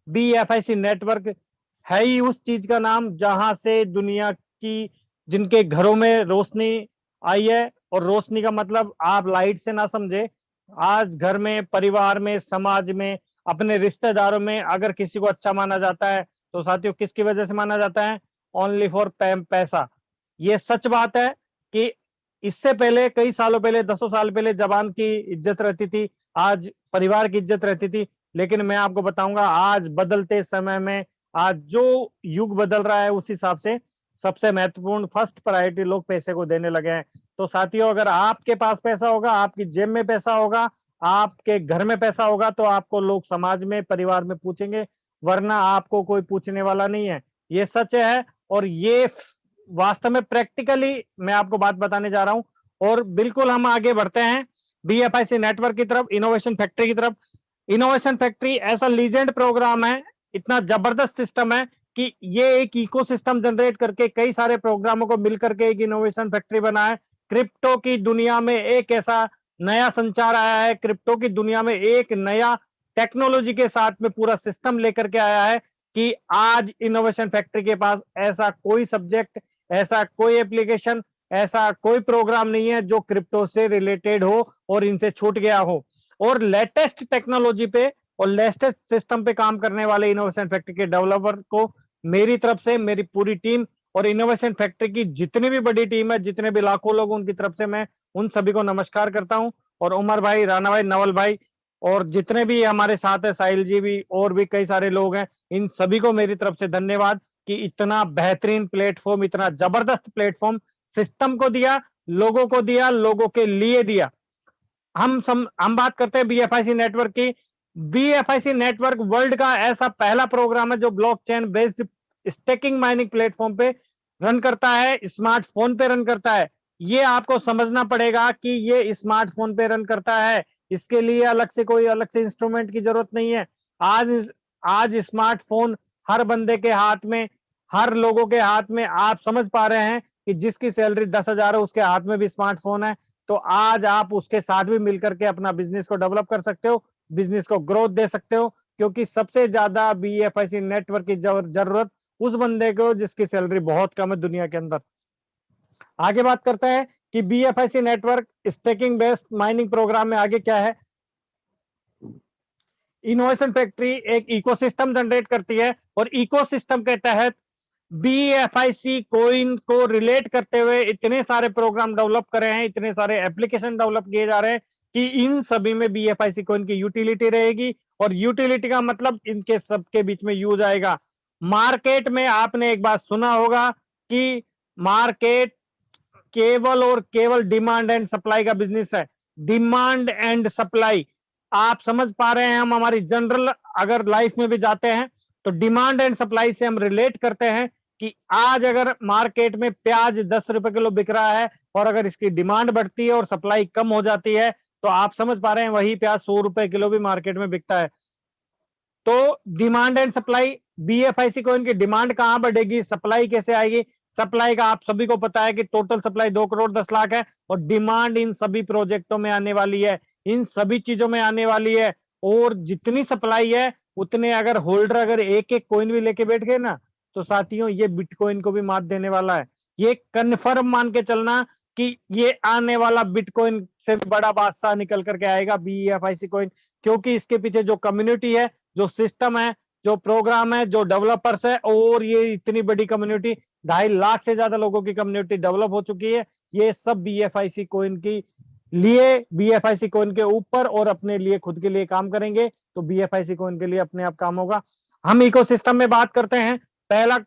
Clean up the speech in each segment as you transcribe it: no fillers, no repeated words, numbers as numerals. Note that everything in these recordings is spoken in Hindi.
BFIC नेटवर्क है ही उस चीज का नाम जहां से दुनिया की, जिनके घरों में रोशनी आई है। और रोशनी का मतलब आप लाइट से ना समझे, आज घर में, परिवार में, समाज में, अपने रिश्तेदारों में अगर किसी को अच्छा माना जाता है तो साथियों किसकी वजह से माना जाता है? ओनली फॉर पैसा। ये सच बात है कि इससे पहले, कई सालों पहले, दसों साल पहले जवान की इज्जत रहती थी, आज परिवार की इज्जत रहती थी। लेकिन मैं आपको बताऊंगा, आज बदलते समय में, आज जो युग बदल रहा है उस हिसाब से सबसे महत्वपूर्ण, फर्स्ट प्रायोरिटी लोग पैसे को देने लगे हैं। तो साथियों, अगर आपके पास पैसा होगा, आपकी जेब में पैसा होगा, आपके घर में पैसा होगा, तो आपको लोग समाज में, परिवार में पूछेंगे, वरना आपको कोई पूछने वाला नहीं है। ये सच है। और ये वास्तव में प्रैक्टिकली मैं आपको बात बताने जा रहा हूं। और बिल्कुल हम आगे बढ़ते हैं BFIC नेटवर्क की तरफ, इनोवेशन फैक्ट्री की तरफ। इनोवेशन फैक्ट्री ऐसा लीजेंड प्रोग्राम है, इतना जबरदस्त सिस्टम है कि ये एक इकोसिस्टम जनरेट करके कई सारे प्रोग्रामों को मिलकर के एक इनोवेशन फैक्ट्री बना है। क्रिप्टो की दुनिया में एक ऐसा नया संचार आया है, क्रिप्टो की दुनिया में एक नया टेक्नोलॉजी के साथ में पूरा सिस्टम लेकर के आया है कि आज इनोवेशन फैक्ट्री के पास ऐसा कोई सब्जेक्ट, ऐसा कोई एप्लीकेशन, ऐसा कोई प्रोग्राम नहीं है जो क्रिप्टो से रिलेटेड हो और इनसे छूट गया हो। और लेटेस्ट टेक्नोलॉजी पे और लेटेस्ट सिस्टम पे काम करने वाले इनोवेशन फैक्ट्री के डेवलपर को मेरी तरफ से, मेरी पूरी टीम और इनोवेशन फैक्ट्री की जितनी भी बड़ी टीम है, जितने भी लाखों लोग, उनकी तरफ से मैं उन सभी को नमस्कार करता हूं। और उमर भाई, राणा भाई, नवल भाई और जितने भी हमारे साथ है, साहिल जी भी और भी कई सारे लोग हैं, इन सभी को मेरी तरफ से धन्यवाद कि इतना बेहतरीन प्लेटफॉर्म, इतना जबरदस्त प्लेटफॉर्म सिस्टम को दिया, लोगों को दिया, लोगों के लिए दिया। हम बात करते हैं BFIC नेटवर्क की। BFIC नेटवर्क वर्ल्ड का ऐसा पहला प्रोग्राम है जो blockchain based staking mining platform पे रन करता है, स्मार्टफोन पे रन करता है। ये आपको समझना पड़ेगा कि ये स्मार्टफोन पे रन करता है, इसके लिए अलग से कोई अलग से इंस्ट्रूमेंट की जरूरत नहीं है। आज आज स्मार्टफोन हर बंदे के हाथ में, हर लोगों के हाथ में। आप समझ पा रहे हैं कि जिसकी सैलरी 10,000 है उसके हाथ में भी स्मार्टफोन है। तो आज आप उसके साथ भी मिलकर के अपना बिजनेस को डेवलप कर सकते हो, बिजनेस को ग्रोथ दे सकते हो। क्योंकि सबसे ज्यादा BFIC नेटवर्क की जरूरत उस बंदे को जिसकी सैलरी बहुत कम है दुनिया के अंदर। आगे बात करते हैं कि BFIC network staking based mining program में आगे क्या है। इनोवेशन फैक्ट्री एक इकोसिस्टम जनरेट करती है और इकोसिस्टम के तहत BFIC कोइन को रिलेट करते हुए इतने सारे प्रोग्राम डेवलप करे हैं, इतने सारे एप्लीकेशन डेवलप किए जा रहे हैं कि इन सभी में BFIC कोइन की यूटिलिटी रहेगी। और यूटिलिटी का मतलब इनके सबके बीच में यूज आएगा। मार्केट में आपने एक बात सुना होगा कि मार्केट केवल और केवल डिमांड एंड सप्लाई का बिजनेस है। डिमांड एंड सप्लाई, आप समझ पा रहे हैं। हम हमारी जनरल अगर लाइफ में भी जाते हैं तो डिमांड एंड सप्लाई से हम रिलेट करते हैं कि आज अगर मार्केट में प्याज 10 रुपए किलो बिक रहा है और अगर इसकी डिमांड बढ़ती है और सप्लाई कम हो जाती है तो आप समझ पा रहे हैं वही प्याज 100 रुपए किलो भी मार्केट में बिकता है। तो demand and supply, BFIC coin की डिमांड कहां बढ़ेगी, सप्लाई कैसे आएगी? सप्लाई का आप सभी को पता है कि टोटल सप्लाई 2 करोड़ 10 लाख है और डिमांड इन सभी प्रोजेक्टों में आने वाली है, इन सभी चीजों में आने वाली है। और जितनी सप्लाई है उतने अगर होल्डर अगर एक एक कोइन भी लेके बैठ गए ना तो साथियों ये बिटकॉइन को भी मात देने वाला है। ये कन्फर्म मान के चलना कि ये आने वाला बिटकॉइन से बड़ा बादशाह निकल करके आएगा BFIC कोइन। क्योंकि इसके पीछे जो कम्युनिटी है, जो सिस्टम है, जो प्रोग्राम है, जो डेवलपर्स है, और ये इतनी बड़ी कम्युनिटी, 2.5 लाख से ज्यादा लोगों की कम्युनिटी डेवलप हो चुकी है। ये सब BFIC कोइन की लिए, BFIC कोइन के ऊपर और अपने लिए, खुद के लिए काम करेंगे तो BFIC कोइन के लिए अपने आप काम होगा। हम इकोसिस्टम में बात करते हैं। पहला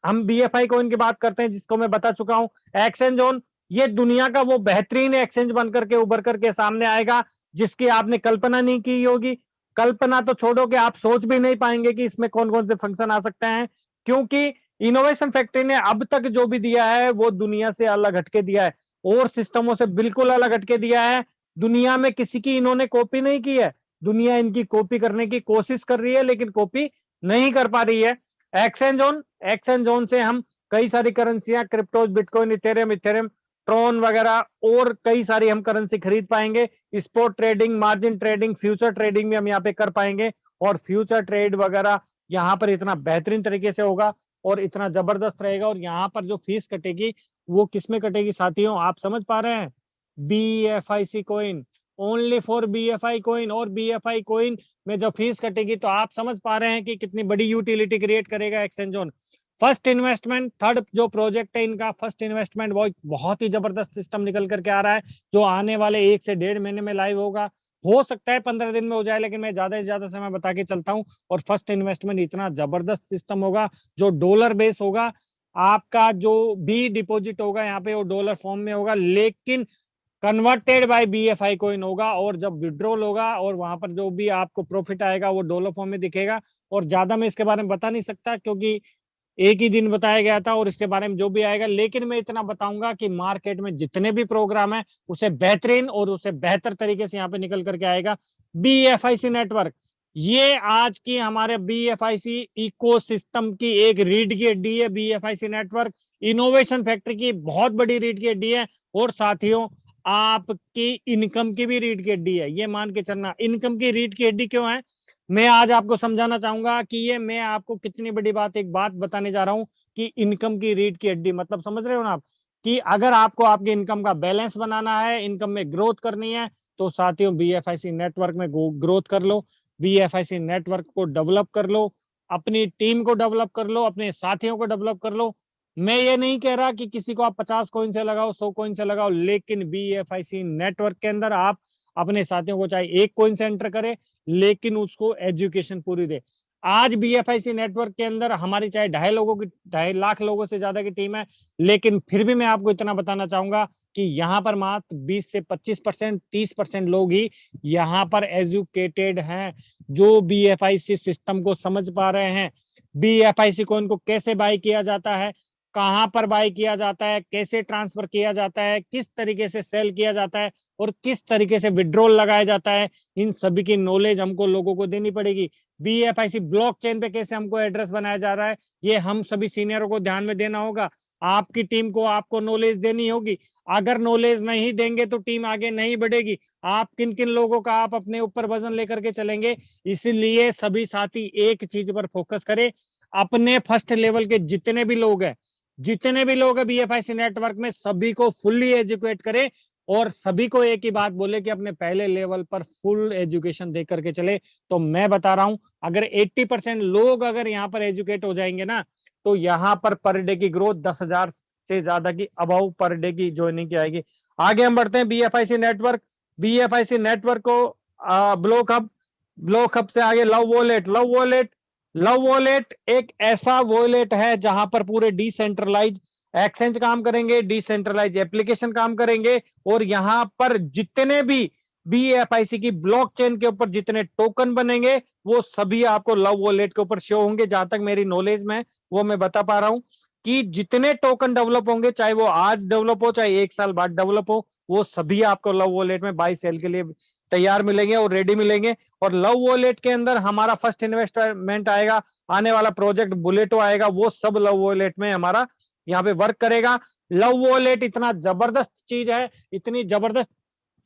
हम BFI कोइन की बात करते हैं जिसको मैं बता चुका हूं, एक्सचेंज ऑन। ये दुनिया का वो बेहतरीन एक्सचेंज बनकर के उभर करके सामने आएगा जिसकी आपने कल्पना नहीं की होगी। कल्पना तो छोड़ो कि आप सोच भी नहीं पाएंगे कि इसमें कौन कौन से फंक्शन आ सकते हैं। क्योंकि इनोवेशन फैक्ट्री ने अब तक जो भी दिया है वो दुनिया से अलग हटके दिया है और सिस्टमों से बिल्कुल अलग हटके दिया है। दुनिया में किसी की इन्होंने कॉपी नहीं की है, दुनिया इनकी कॉपी करने की कोशिश कर रही है लेकिन कॉपी नहीं कर पा रही है। एक्सचेंज ऑन, एक्सचेंज ऑन से हम कई सारी करेंसियां, क्रिप्टोज, बिटकॉइन, इथेरियम, ट्रॉन वगैरह और कई सारी हम करेंसी खरीद पाएंगे। Spot trading, margin trading, future trading भी हम यहाँ पे कर पाएंगे। और फ्यूचर ट्रेड वगैरह यहाँ पर इतना बेहतरीन तरीके से होगा और इतना जबरदस्त रहेगा। और यहाँ पर जो फीस कटेगी वो किसमें कटेगी साथियों, आप समझ पा रहे हैं? BFIC coin, only for BFI coin. और BFI कॉइन में जब फीस कटेगी तो आप समझ पा रहे हैं कि कितनी बड़ी यूटिलिटी क्रिएट करेगा exchange on. First investment, third जो प्रोजेक्ट है इनका फर्स्ट इन्वेस्टमेंट, वो बहुत ही जबरदस्त सिस्टम निकल करके आ रहा है जो आने वाले 1 से 1.5 महीने में लाइव होगा। हो सकता है 15 दिन में हो जाए, लेकिन मैं ज्यादा से ज्यादा समय बता के चलता हूँ। और फर्स्ट इन्वेस्टमेंट इतना जबरदस्त सिस्टम होगा जो डॉलर बेस होगा। आपका जो भी डिपॉजिट होगा यहाँ पे वो डॉलर फॉर्म में होगा, लेकिन कन्वर्टेड बाय BFI कॉइन होगा। और जब विड्रॉल होगा और वहां पर जो भी आपको प्रॉफिट आएगा वो डॉलर फॉर्म में दिखेगा। और ज्यादा मैं इसके बारे में बता नहीं सकता क्योंकि एक ही दिन बताया गया था और इसके बारे में जो भी आएगा। लेकिन मैं इतना बताऊंगा कि मार्केट में जितने भी प्रोग्राम है उसे बेहतरीन और उसे बेहतर तरीके से यहाँ पे निकल करके आएगा। BFIC नेटवर्क, ये आज की हमारे BFIC इकोसिस्टम की एक रीढ़ की हड्डी है। BFIC नेटवर्क इनोवेशन फैक्ट्री की बहुत बड़ी रीढ़ की हड्डी है। और साथियों, आपकी इनकम की भी रीढ़ की हड्डी है। ये मान के चलना, इनकम की रीढ़ की हड्डी क्यों है मैं आज आपको समझाना चाहूंगा कि ये मैं आपको कितनी बड़ी बात, एक बात बताने जा रहा हूं कि इनकम की रीढ़ की हड्डी मतलब समझ रहे हो ना आप, कि अगर आपको आपके इनकम का बैलेंस बनाना है, इनकम में ग्रोथ करनी है, तो साथियों BFIC नेटवर्क में ग्रोथ कर लो। BFIC नेटवर्क को डेवलप कर लो, अपनी टीम को डेवलप कर लो, अपने साथियों को डेवलप कर लो। मैं ये नहीं कह रहा कि किसी को आप 50 कॉइन से लगाओ, 100 कॉइन से लगाओ, लेकिन BFIC नेटवर्क के अंदर आप अपने साथियों को चाहे 1 कॉइन से एंटर करे, लेकिन उसको एजुकेशन पूरी दे। आज BFIC नेटवर्क के अंदर हमारी चाहे 2.5 लाख लोगों से ज्यादा की टीम है, लेकिन फिर भी मैं आपको इतना बताना चाहूंगा कि यहाँ पर मात्र 20 से 25%, 30% लोग ही यहाँ पर एजुकेटेड हैं जो BFIC सिस्टम को समझ पा रहे हैं। BFIC को इनको कैसे बाय किया जाता है, कहां पर बाय किया जाता है, कैसे ट्रांसफर किया जाता है, किस तरीके से सेल किया जाता है और किस तरीके से विड्रॉल लगाया जाता है, इन सभी की नॉलेज हमको लोगों को देनी पड़ेगी। BFIC ब्लॉकचेन पे कैसे हमको एड्रेस बनाया जा रहा है, ये हम सभी सीनियरों को ध्यान में देना होगा। आपकी टीम को आपको नॉलेज देनी होगी। अगर नॉलेज नहीं देंगे तो टीम आगे नहीं बढ़ेगी। आप किन किन लोगों का आप अपने ऊपर वजन लेकर के चलेंगे, इसलिए सभी साथी एक चीज पर फोकस करें। अपने फर्स्ट लेवल के जितने भी लोग हैं, BFIC नेटवर्क में, सभी को फुल्ली एजुकेट करें और सभी को एक ही बात बोले कि अपने पहले लेवल पर फुल एजुकेशन दे करके चले। तो मैं बता रहा हूं, अगर 80% लोग अगर यहाँ पर एजुकेट हो जाएंगे ना, तो यहाँ पर डे की ग्रोथ 10,000 से ज्यादा की अबाउ पर डे की ज्वाइनिंग की आएगी। आगे हम बढ़ते हैं। BFIC नेटवर्क को ब्लॉक हब से आगे लव वॉलेट एक ऐसा वॉलेट है जहां पर पूरे डिसेंट्रलाइज एक्सचेंज काम करेंगे, डिसेंट्रलाइज एप्लीकेशन काम करेंगे। और यहां पर जितने भी BFIC की ब्लॉकचेन के ऊपर जितने टोकन बनेंगे वो सभी आपको लव वॉलेट के ऊपर शो होंगे। जहां तक मेरी नॉलेज में वो मैं बता पा रहा हूं कि जितने टोकन डेवलप होंगे, चाहे वो आज डेवलप हो चाहे 1 साल बाद डेवलप हो, वो सभी आपको लव वॉलेट में बाय सेल के लिए तैयार मिलेंगे और रेडी मिलेंगे। और लव वॉलेट के अंदर हमारा फर्स्ट इन्वेस्टमेंट आएगा, आने वाला प्रोजेक्ट बुलेटो आएगा, वो सब लव वॉलेट में हमारा यहाँ पे वर्क करेगा। लव वॉलेट इतना जबरदस्त चीज है, इतनी जबरदस्त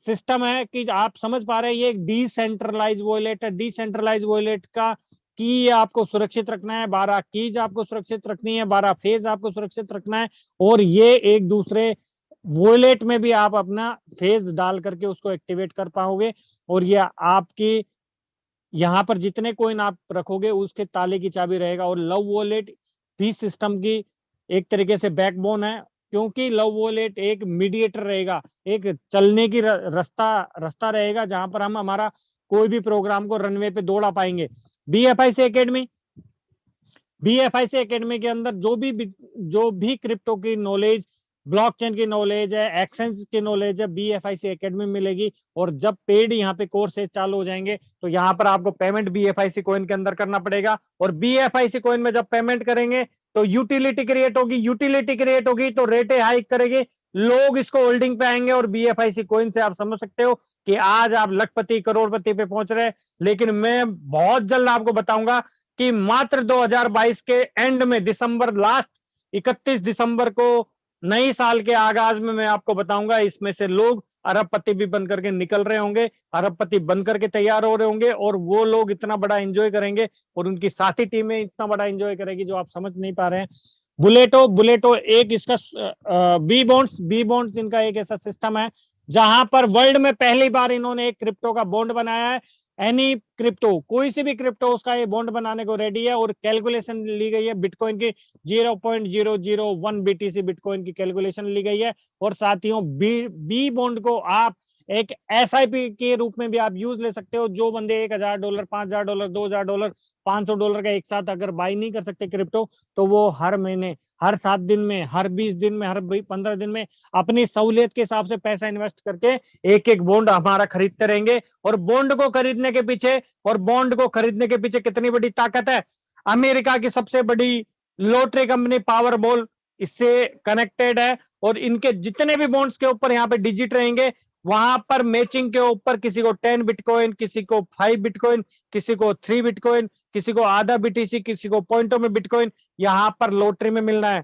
सिस्टम है कि आप समझ पा रहे हैं, ये एक डिसेंट्रलाइज वॉलेट है। डिसेंट्रलाइज वॉलेट का की आपको सुरक्षित रखना है, 12 कीज आपको सुरक्षित रखनी है, 12 फेज आपको सुरक्षित रखना है। और ये एक दूसरे वॉलेट में भी आप अपना फेज डाल करके उसको एक्टिवेट कर पाओगे। और ये आपकी यहाँ पर जितने कोइन आप रखोगे उसके ताले की चाबी रहेगा। और लव वॉलेट भी सिस्टम की एक तरीके से बैकबोन है, क्योंकि लव वॉलेट एक मीडिएटर रहेगा, एक चलने की रास्ता रहेगा जहां पर हम हमारा कोई भी प्रोग्राम को रनवे पे दौड़ा पाएंगे। BFIC एकेडमी के अंदर जो भी क्रिप्टो की नॉलेज, ब्लॉकचेन की नॉलेज है, एक्सचेंज की नॉलेज है, BFIC एकेडमी मिलेगी। और जब पेड यहाँ पे कोर्सेज चालू हो जाएंगे तो यहाँ पर आपको पेमेंट BFIC कॉइन के अंदर करना पड़ेगा। और BFIC कॉइन में जब पेमेंट करेंगे तो यूटिलिटी क्रिएट होगी तो रेटें हाइक करेगी, लोग इसको होल्डिंग पे आएंगे। और BFIC कॉइन से आप समझ सकते हो कि आज आप लखपति करोड़पति पे पहुंच रहे हैं, लेकिन मैं बहुत जल्द आपको बताऊंगा कि मात्र 2022 के एंड में, दिसंबर लास्ट 31 दिसंबर को नई साल के आगाज में मैं आपको बताऊंगा, इसमें से लोग अरबपति भी बन करके निकल रहे होंगे, अरबपति बन करके तैयार हो रहे होंगे, और वो लोग इतना बड़ा एंजॉय करेंगे और उनकी साथी टीमें इतना बड़ा एंजॉय करेगी जो आप समझ नहीं पा रहे हैं। बुलेटो बुलेटो एक इसका बी बॉन्ड्स इनका एक ऐसा सिस्टम है जहां पर वर्ल्ड में पहली बार इन्होंने एक क्रिप्टो का बॉन्ड बनाया है। एनी क्रिप्टो, कोई सी भी क्रिप्टो उसका ये बॉन्ड बनाने को रेडी है, और कैलकुलेशन ली गई है बिटकॉइन की 0.001 बीटीसी बिटकॉइन की कैलकुलेशन ली गई है। और साथियों बी बॉन्ड को आप एक एसआईपी के रूप में भी आप यूज ले सकते हो। जो बंदे $1,000, $5,000, $2,000, $500 का एक साथ अगर बाई नहीं कर सकते क्रिप्टो, तो वो हर महीने, हर 7 दिन में, हर 20 दिन में, हर 15 दिन में अपनी सहूलियत के हिसाब से पैसा इन्वेस्ट करके एक एक बॉन्ड हमारा खरीदते रहेंगे। और बॉन्ड को खरीदने के पीछे, और बॉन्ड को खरीदने के पीछे कितनी बड़ी ताकत है। अमेरिका की सबसे बड़ी लॉटरी कंपनी पावरबॉल इससे कनेक्टेड है, और इनके जितने भी बॉन्ड्स के ऊपर यहाँ पे डिजिट रहेंगे, वहां पर मैचिंग के ऊपर किसी को 10 बिटकॉइन, किसी को 5 बिटकॉइन, किसी को 3 बिटकॉइन, किसी को आधा बीटीसी, किसी को पॉइंटों में बिटकॉइन यहाँ पर लॉटरी में मिलना है।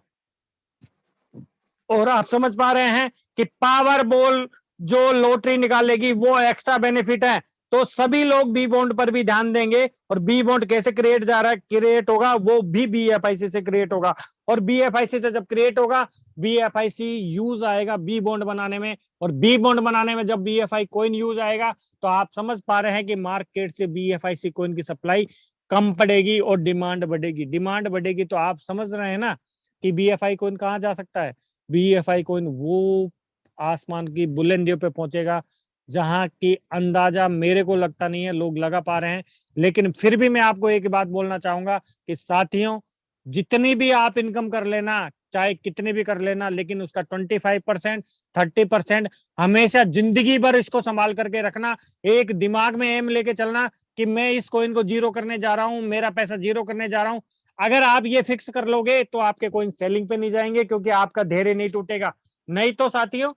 और आप समझ पा रहे हैं कि पावर बॉल जो लॉटरी निकालेगी वो एक्स्ट्रा बेनिफिट है। तो सभी लोग बी बॉन्ड पर भी ध्यान देंगे। और बी बॉन्ड कैसे क्रिएट होगा, वो भी बीएफआईसी से क्रिएट होगा। और बीएफआईसी से जब क्रिएट होगा, बीएफआईसी यूज आएगा बी बॉन्ड बनाने में। और बी बॉन्ड बनाने में जब बीएफआई कोइन यूज आएगा, तो आप समझ पा रहे हैं कि मार्केट से बीएफआईसी कोइन की सप्लाई कम पड़ेगी और डिमांड बढ़ेगी। डिमांड बढ़ेगी तो आप समझ रहे हैं ना कि बीएफआई कोइन कहां जा सकता है। बीएफआई कोइन वो आसमान की बुलंदियों पे पहुंचेगा जहां की अंदाजा मेरे को लगता नहीं है लोग लगा पा रहे हैं। लेकिन फिर भी मैं आपको एक बात बोलना चाहूंगा कि साथियों, जितनी भी आप इनकम कर लेना, चाहे कितनी भी कर लेना, लेकिन उसका 25%, 30% हमेशा जिंदगी भर इसको संभाल करके रखना। एक दिमाग में एम लेके चलना कि मैं इस कोइन को जीरो करने जा रहा हूं, मेरा पैसा जीरो करने जा रहा हूं। अगर आप ये फिक्स कर लोगे तो आपके कोइन सेलिंग पे नहीं जाएंगे, क्योंकि आपका धैर्य नहीं टूटेगा। नहीं तो साथियों,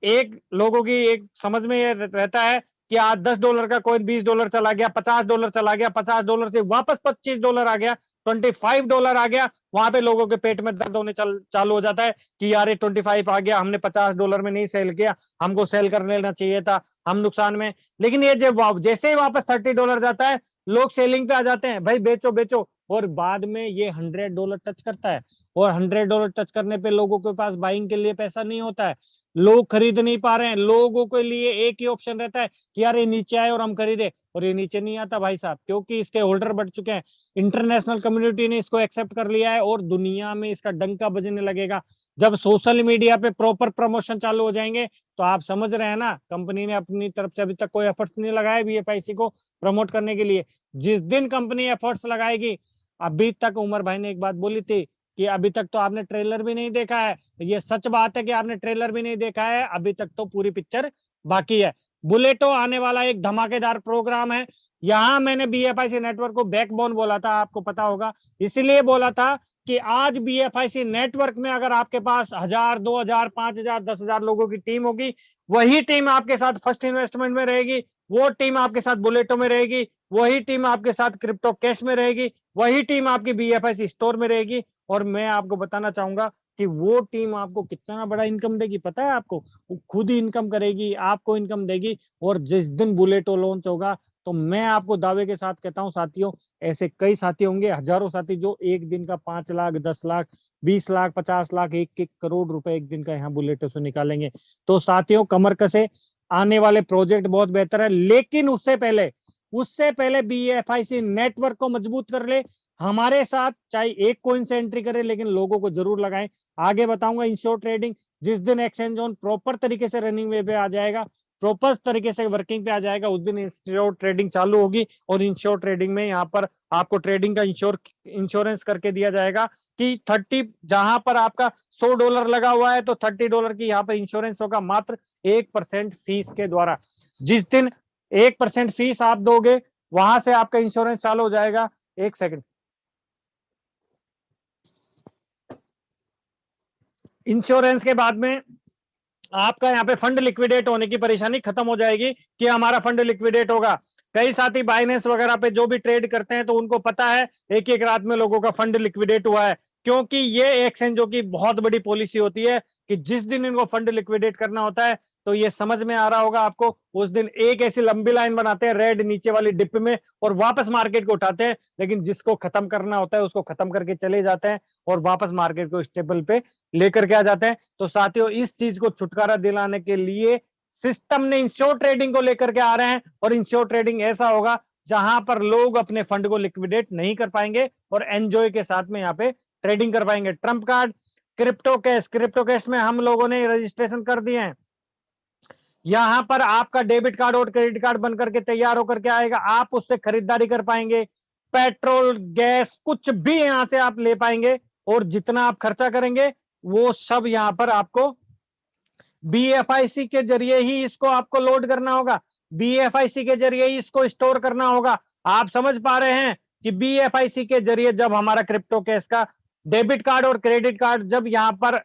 एक लोगों की एक समझ में ये रहता है कि आज $10 का कोइन $20 चला गया, $50 चला गया, $50 से वापस $25 आ गया, $25 आ गया, वहां पे लोगों के पेट में दर्द होने चालू हो जाता है कि यार ये 25 आ गया, हमने $50 में नहीं सेल किया, हमको सेल कर लेना चाहिए था, हम नुकसान में। लेकिन ये जब जैसे ही वापस $30 जाता है, लोग सेलिंग पे आ जाते हैं, भाई बेचो बेचो। और बाद में ये $100 टच करता है, और $100 टच करने पे लोगों के पास बाइंग के लिए पैसा नहीं होता है, लोग खरीद नहीं पा रहे हैं। लोगों के लिए एक ही ऑप्शन रहता है कि यार ये नीचे आए और हम खरीदे, और ये नीचे नहीं आता भाई साहब, क्योंकि इसके होल्डर बढ़ चुके हैं। इंटरनेशनल कम्युनिटी ने इसको एक्सेप्ट कर लिया है, और दुनिया में इसका डंका बजने लगेगा जब सोशल मीडिया पे प्रॉपर प्रमोशन चालू हो जाएंगे। तो आप समझ रहे हैं ना, कंपनी ने अपनी तरफ से अभी तक कोई एफर्ट्स नहीं लगाया बीएफआईसी को प्रमोट करने के लिए। जिस दिन कंपनी एफर्ट्स लगाएगी, अभी तक उमर भाई ने एक बात बोली थी कि अभी तक तो आपने ट्रेलर भी नहीं देखा है। ये सच बात है कि आपने ट्रेलर भी नहीं देखा है, अभी तक तो पूरी पिक्चर बाकी है। बुलेटो आने वाला एक धमाकेदार प्रोग्राम है। यहां मैंने बीएफआईसी नेटवर्क को बैकबोन बोला था, आपको पता होगा, इसलिए बोला था कि आज बीएफआईसी नेटवर्क में अगर आपके पास 1000, 2000, 5000, 10,000 लोगों की टीम होगी, वही टीम आपके साथ फर्स्ट इन्वेस्टमेंट में रहेगी, वो टीम आपके साथ बुलेटो में रहेगी, वही टीम आपके साथ क्रिप्टो कैश में रहेगी, वही टीम आपकी बीएफआईसी स्टोर में रहेगी। और मैं आपको बताना चाहूंगा कि वो टीम आपको कितना बड़ा इनकम देगी, पता है आपको, वो खुद ही इनकम करेगी, आपको इनकम देगी। और जिस दिन बुलेटो लॉन्च होगा, तो मैं आपको दावे के साथ कहता हूं साथियों, ऐसे कई साथी होंगे, हजारों साथी, जो एक दिन का 5 लाख, 10 लाख, 20 लाख, 50 लाख, 1 करोड़ रुपए एक दिन का यहाँ बुलेटो से निकालेंगे। तो साथियों, कमर कसे, आने वाले प्रोजेक्ट बहुत बेहतर है, लेकिन उससे पहले बीएफआईसी नेटवर्क को मजबूत कर ले हमारे साथ। चाहे एक कोइन से एंट्री करे, लेकिन लोगों को जरूर लगाएं। आगे बताऊंगा इंश्योर ट्रेडिंग, जिस दिन एक्सचेंज ऑन प्रॉपर तरीके से रनिंग वे पे आ जाएगा, प्रॉपर तरीके से वर्किंग पे आ जाएगा, उस दिन इंश्योर ट्रेडिंग चालू होगी। और इंश्योर ट्रेडिंग में यहाँ पर आपको ट्रेडिंग का इंश्योरेंस करके दिया जाएगा कि 30, जहां पर आपका $100 लगा हुआ है, तो $30 की यहाँ पर इंश्योरेंस होगा, मात्र 1% फीस के द्वारा। जिस दिन 1% फीस आप दोगे, वहां से आपका इंश्योरेंस चालू हो जाएगा। एक सेकंड, इंश्योरेंस के बाद में आपका यहाँ पे फंड लिक्विडेट होने की परेशानी खत्म हो जाएगी कि हमारा फंड लिक्विडेट होगा। कई साथी बाइनेंस वगैरह पे जो भी ट्रेड करते हैं, तो उनको पता है एक एक रात में लोगों का फंड लिक्विडेट हुआ है। क्योंकि ये एक्सचेंजों की बहुत बड़ी पॉलिसी होती है कि जिस दिन इनको फंड लिक्विडेट करना होता है, तो ये समझ में आ रहा होगा आपको, उस दिन एक ऐसी लंबी लाइन बनाते हैं रेड नीचे वाली डिप में और वापस मार्केट को उठाते हैं, लेकिन जिसको खत्म करना होता है उसको खत्म करके चले जाते हैं और वापस मार्केट को स्टेबल पे लेकर के आ जाते हैं। तो साथियों, इस चीज को छुटकारा दिलाने के लिए सिस्टम ने इंश्योर ट्रेडिंग को लेकर के आ रहे हैं, और इंश्योर ट्रेडिंग ऐसा होगा जहां पर लोग अपने फंड को लिक्विडेट नहीं कर पाएंगे और एंजॉय के साथ में यहाँ पे ट्रेडिंग कर पाएंगे। ट्रम्प कार्ड, क्रिप्टो कैश में हम लोगों ने रजिस्ट्रेशन कर दिए हैं। यहां पर आपका डेबिट कार्ड और क्रेडिट कार्ड बनकर के तैयार होकर के आएगा, आप उससे खरीदारी कर पाएंगे, पेट्रोल गैस कुछ भी यहां से आप ले पाएंगे, और जितना आप खर्चा करेंगे वो सब यहां पर आपको बीएफआईसी के जरिए ही इसको आपको लोड करना होगा, बीएफआईसी के जरिए ही इसको स्टोर करना होगा। आप समझ पा रहे हैं कि बीएफआईसी के जरिए जब हमारा क्रिप्टो कैश का डेबिट कार्ड और क्रेडिट कार्ड जब यहां पर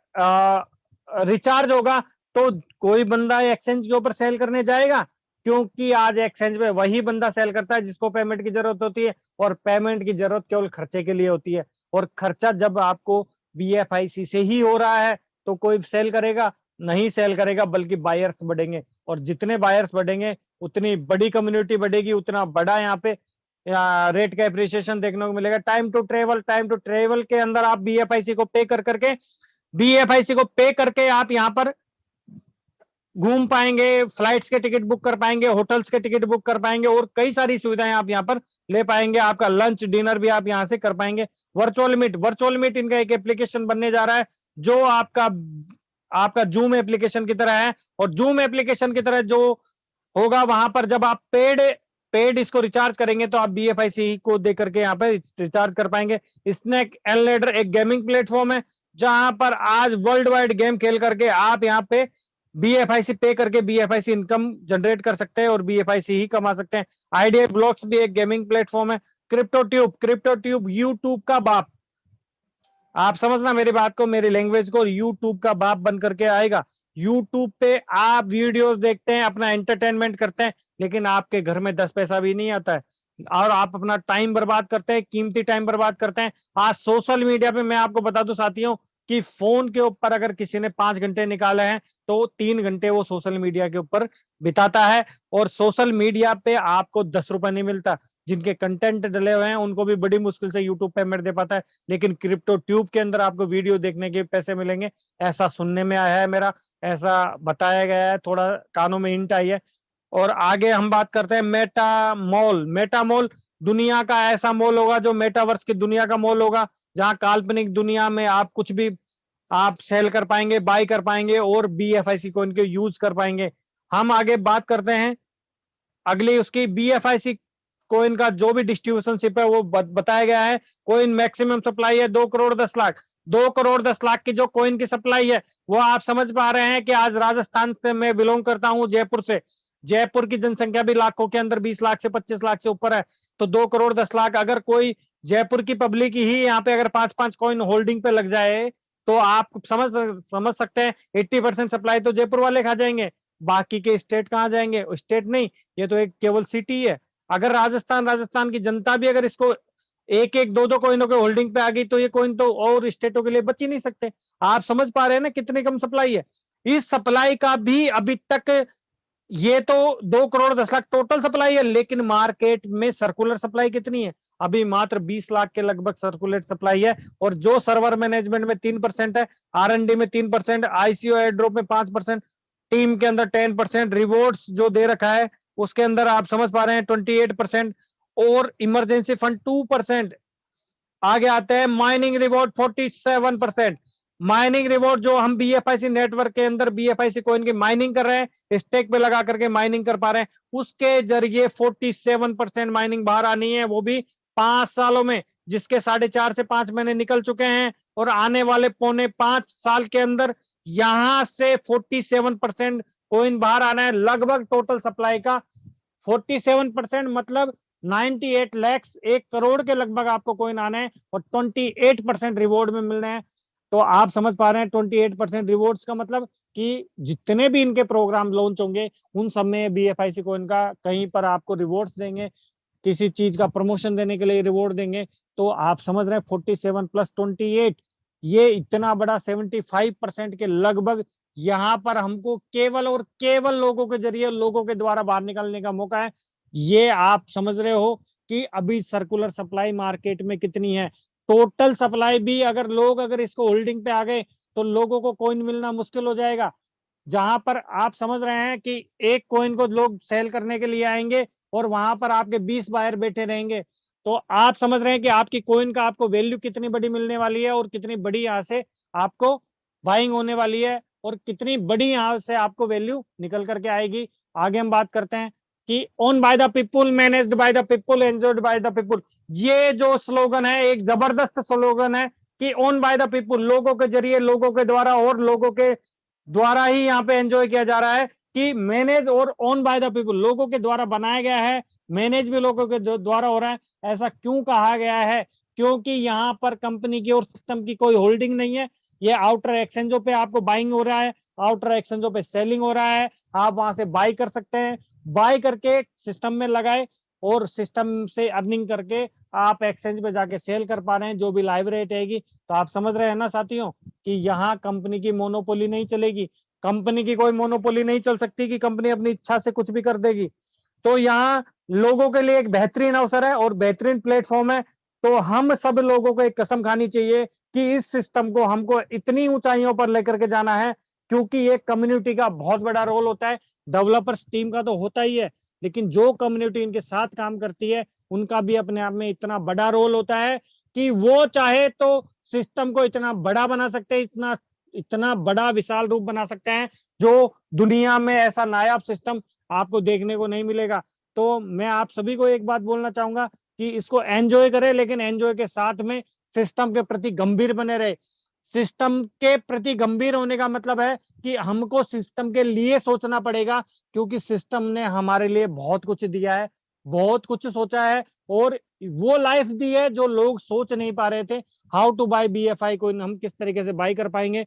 रिचार्ज होगा, तो कोई बंदा एक्सचेंज के ऊपर सेल करने जाएगा? क्योंकि आज एक्सचेंज में वही बंदा सेल करता है जिसको पेमेंट की जरूरत होती है, और पेमेंट की जरूरत केवल खर्चे के लिए होती है, और खर्चा जब आपको बीएफआईसी से ही हो रहा है तो कोई सेल करेगा? नहीं सेल करेगा, बल्कि बायर्स बढ़ेंगे, और जितने बायर्स बढ़ेंगे उतनी बड़ी कम्युनिटी बढ़ेगी, उतना बड़ा यहाँ पे रेट का एप्रिसिएशन देखने को मिलेगा। टाइम टू ट्रेवल के अंदर आप बीएफआईसी को पे कर करके आप यहाँ पर घूम पाएंगे, फ्लाइट्स के टिकट बुक कर पाएंगे, होटल्स के टिकट बुक कर पाएंगे, और कई सारी सुविधाएं आप यहाँ पर ले पाएंगे। आपका लंच डिनर भी आप यहाँ से कर पाएंगे। वर्चुअल मीट इनका एक एप्लीकेशन बनने जा रहा है जो आपका जूम एप्लीकेशन की तरह है, और जूम एप्लीकेशन की तरह जो होगा वहां पर जब आप पेड इसको रिचार्ज करेंगे तो आप बीएफआईसी को दे करके यहाँ पे रिचार्ज कर पाएंगे। स्नैक एंड लेडर एक गेमिंग प्लेटफॉर्म है जहां पर आज वर्ल्ड वाइड गेम खेल करके आप यहाँ पे बीएफआईसी पे करके बीएफआईसी इनकम जनरेट कर सकते हैं और बीएफआईसी ही कमा सकते हैं। आइडिया ब्लॉक्स भी एक गेमिंग प्लेटफॉर्म है। क्रिप्टो ट्यूब यूट्यूब का बाप, आप समझना मेरी बात को, मेरी लैंग्वेज को, यूट्यूब का बाप बन करके आएगा। यूट्यूब पे आप वीडियोस देखते हैं, अपना एंटरटेनमेंट करते हैं, लेकिन आपके घर में 10 पैसा भी नहीं आता है, और आप अपना टाइम बर्बाद करते हैं, कीमती टाइम बर्बाद करते हैं। आज सोशल मीडिया पे मैं आपको बता दूं साथियों कि फोन के ऊपर अगर किसी ने 5 घंटे निकाले हैं तो 3 घंटे वो सोशल मीडिया के ऊपर बिताता है, और सोशल मीडिया पे आपको 10 रुपए नहीं मिलता। जिनके कंटेंट डले हुए हैं उनको भी बड़ी मुश्किल से यूट्यूब पेमेंट दे पाता है, लेकिन क्रिप्टो ट्यूब के अंदर आपको वीडियो देखने के पैसे मिलेंगे, ऐसा सुनने में आया है मेरा, ऐसा बताया गया है, थोड़ा कानों में हिंट आई है। और आगे हम बात करते हैं मेटा मॉल दुनिया का ऐसा मॉल होगा जो मेटावर्स की दुनिया का मॉल होगा, जहां काल्पनिक दुनिया में आप कुछ भी आप सेल कर पाएंगे, बाय कर पाएंगे, और बीएफआईसी को इनके यूज कर पाएंगे। हम आगे बात करते हैं अगली उसकी बीएफआईसी कोइन का जो भी डिस्ट्रीब्यूशनशिप है वो बताया गया है। कोइन मैक्सिमम सप्लाई है 2 करोड़ 10 लाख, 2 करोड़ 10 लाख की जो कोइन की सप्लाई है वो आप समझ पा रहे हैं कि आज राजस्थान से मैं बिलोंग करता हूं, जयपुर से, जयपुर की जनसंख्या भी लाखों के अंदर 20 लाख से 25 लाख से ऊपर है, तो 2 करोड़ 10 लाख अगर कोई जयपुर की पब्लिक ही यहाँ पे अगर 5-5 कॉइन होल्डिंग पे लग जाए तो आप समझ सकते हैं 80% सप्लाई तो जयपुर वाले खा जाएंगे, बाकी के स्टेट कहाँ जाएंगे? स्टेट नहीं, ये तो एक केवल सिटी है। अगर राजस्थान की जनता भी अगर इसको एक एक दो कोइनों के होल्डिंग पे आ गई तो ये कोइन तो और स्टेटों के लिए बच ही नहीं सकते। आप समझ पा रहे हैं ना कितनी कम सप्लाई है। इस सप्लाई का भी अभी तक, ये तो 2 करोड़ 10 लाख टोटल सप्लाई है, लेकिन मार्केट में सर्कुलर सप्लाई कितनी है? अभी मात्र 20 लाख के लगभग सर्कुलेट सप्लाई है, और जो सर्वर मैनेजमेंट में 3% है, आरएनडी में 3%, आईसीओ एयरड्रॉप में 5%, टीम के अंदर 10%, रिवॉर्ड्स जो दे रखा है उसके अंदर आप समझ पा रहे हैं 28%, और इमरजेंसी फंड 2%। आगे आते हैं माइनिंग रिवॉर्ड 47%। माइनिंग रिवॉर्ड जो हम बीएफआईसी नेटवर्क के अंदर बीएफआईसी कोइन की माइनिंग कर रहे हैं, स्टेक पे लगा करके माइनिंग कर पा रहे हैं, उसके जरिए 47% माइनिंग बाहर आनी है, वो भी 5 सालों में, जिसके 4.5 से 5 महीने निकल चुके हैं, और आने वाले 4.5 साल के अंदर यहां से 47% कोइन बाहर आना है। लगभग टोटल सप्लाई का 47% मतलब 98 लैक्स, 1 करोड़ के लगभग आपको कोइन आने हैं, और 28% रिवॉर्ड में मिलने हैं। तो आप समझ पा रहे हैं 28% रिवॉर्ड्स का मतलब कि जितने भी इनके प्रोग्राम लॉन्च होंगे उन सब में बीएफआईसी कोइन का कहीं पर आपको रिवॉर्ड्स देंगे, किसी चीज का प्रमोशन देने के लिए रिवॉर्ड देंगे। तो आप समझ रहे हैं 47 + 28 ये इतना बड़ा 75% के लगभग यहाँ पर हमको केवल और केवल लोगों के जरिए, लोगों के द्वारा बाहर निकलने का मौका है। ये आप समझ रहे हो कि अभी सर्कुलर सप्लाई मार्केट में कितनी है। टोटल सप्लाई भी अगर इसको होल्डिंग पे आ गए तो लोगों को कॉइन मिलना मुश्किल हो जाएगा। जहां पर आप समझ रहे हैं कि एक कॉइन को लोग सेल करने के लिए आएंगे और वहां पर आपके 20 बायर बैठे रहेंगे, तो आप समझ रहे हैं कि आपकी कॉइन का आपको वैल्यू कितनी बड़ी मिलने वाली है और कितनी बड़ी यहां से आपको बाइंग होने वाली है और कितनी बड़ी यहां से आपको वैल्यू निकल करके आएगी। आगे हम बात करते हैं कि own by the people, managed by the people, enjoyed by the people. ये जो स्लोगन है एक जबरदस्त स्लोगन है कि ओन बाय द पीपुल, लोगों के जरिए, लोगों के द्वारा और लोगों के द्वारा ही यहाँ पे एंजॉय किया जा रहा है। कि मैनेज और ओन बाय द पीपल, लोगों के द्वारा बनाया गया है, मैनेज भी लोगों के द्वारा हो रहा है। ऐसा क्यों कहा गया है? क्योंकि यहाँ पर कंपनी की और सिस्टम की कोई होल्डिंग नहीं है। ये आउटर एक्सचेंजों पे आपको बाइंग हो रहा है, आउटर एक्सचेंजों पे सेलिंग हो रहा है। आप वहां से बाई कर सकते हैं, बाई करके सिस्टम में लगाए और सिस्टम से अर्निंग करके आप एक्सचेंज पे जाके सेल कर पा रहे हैं जो भी लाइव रेट रहेगी। तो आप समझ रहे हैं ना साथियों कि यहाँ कंपनी की मोनोपोली नहीं चलेगी। कंपनी की कोई मोनोपोली नहीं चल सकती कि कंपनी अपनी इच्छा से कुछ भी कर देगी। तो यहाँ लोगों के लिए एक बेहतरीन अवसर है और बेहतरीन प्लेटफॉर्म है। तो हम सब लोगों को एक कसम खानी चाहिए कि इस सिस्टम को हमको इतनी ऊंचाइयों पर लेकर के जाना है, क्योंकि ये कम्युनिटी का बहुत बड़ा रोल होता है। डेवलपर्स टीम का तो होता ही है, लेकिन जो कम्युनिटी इनके साथ काम करती है उनका भी अपने आप में इतना बड़ा रोल होता है कि वो चाहे तो सिस्टम को इतना बड़ा बना सकते हैं, इतना इतना बड़ा विशाल रूप बना सकते हैं जो दुनिया में ऐसा नायाब सिस्टम आपको देखने को नहीं मिलेगा। तो मैं आप सभी को एक बात बोलना चाहूंगा कि इसको एंजॉय करें, लेकिन एंजॉय के साथ में सिस्टम के प्रति गंभीर बने रहे। सिस्टम के प्रति गंभीर होने का मतलब है कि हमको सिस्टम के लिए सोचना पड़ेगा, क्योंकि सिस्टम ने हमारे लिए बहुत कुछ दिया है, बहुत कुछ सोचा है और वो लाइफ दी है जो लोग सोच नहीं पा रहे थे। How to buy BFI coin, हम किस तरीके से बाय कर पाएंगे।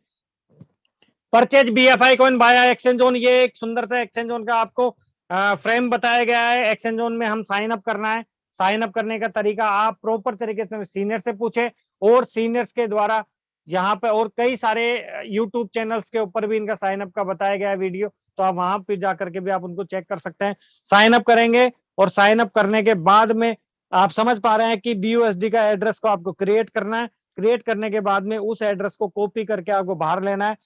Purchase BFI coin via exchange on, ये एक सुंदर सा एक्सचेंज ऑन का आपको फ्रेम बताया गया है। एक्सचेंज ऑन में हम साइन अप करना है। साइन अप करने का तरीका आप प्रॉपर तरीके से सीनियर से पूछे और सीनियर्स के द्वारा यहाँ पे और कई सारे यूट्यूब चैनल्स के ऊपर भी इनका साइन अप का बताया गया है वीडियो, तो आप वहां पे जाकर के भी आप उनको चेक कर सकते हैं। साइन अप करेंगे और साइन अप करने के बाद में आप समझ पा रहे हैं कि बीयूएसडी का एड्रेस को आपको क्रिएट करना है। क्रिएट करने के बाद में उस एड्रेस को कॉपी करके आपको बाहर लेना है